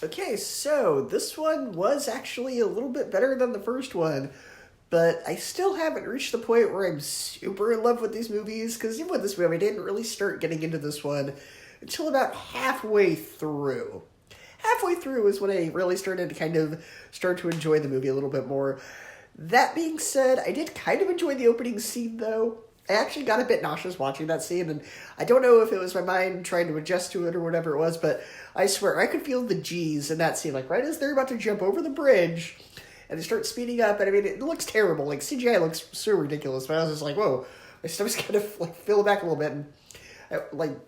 Okay, so this one was actually a little bit better than the first one, but I still haven't reached the point where I'm super in love with these movies, because even with this movie, I didn't really start getting into this one until about halfway through. Halfway through is when I really started to kind of start to enjoy the movie a little bit more. That being said, I did kind of enjoy the opening scene, though. I actually got a bit nauseous watching that scene, and I don't know if it was my mind trying to adjust to it or whatever it was, but I swear, I could feel the G's in that scene. Like, right as they're about to jump over the bridge, and they start speeding up, and I mean, it looks terrible. Like, CGI looks so ridiculous, but I was just like, whoa, my stomach's kind of, like, fell back a little bit, and,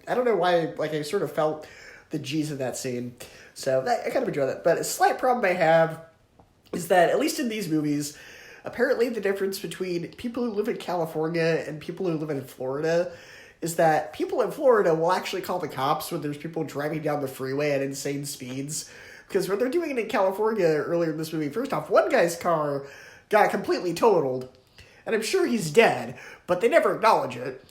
I don't know why, I sort of felt the G's in that scene. So, I kind of enjoy that. But a slight problem I have is that, at least in these movies, apparently the difference between people who live in California and people who live in Florida is that people in Florida will actually call the cops when there's people driving down the freeway at insane speeds. Because when they're doing it in California earlier in this movie, first off, one guy's car got completely totaled, and I'm sure he's dead, but they never acknowledge it.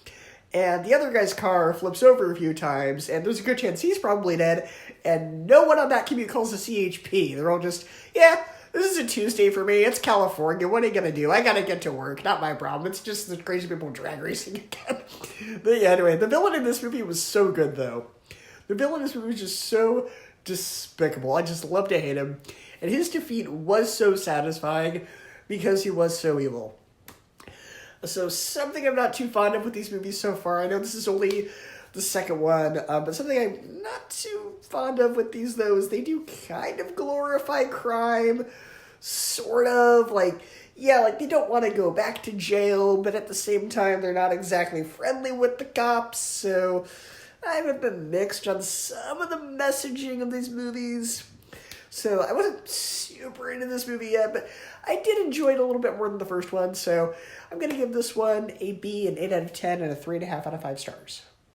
And the other guy's car flips over a few times, and there's a good chance he's probably dead, and no one on that commute calls the CHP. They're all just, yeah, this is a Tuesday for me. It's California. What are you going to do? I got to get to work. Not my problem. It's just the crazy people drag racing again. But yeah, anyway, the villain in this movie was so good, though. The villain in this movie was just so despicable. I just love to hate him. And his defeat was so satisfying because he was so evil. So something I'm not too fond of with these movies so far, I know this is only the second one, but something I'm not too fond of with these, though, is they do kind of glorify crime, sort of, they don't want to go back to jail, but at the same time, they're not exactly friendly with the cops, so I haven't been mixed on some of the messaging of these movies. So I wasn't super into this movie yet, but I did enjoy it a little bit more than the first one, so I'm going to give this one a B, an 8 out of 10, and a 3.5 out of 5 stars.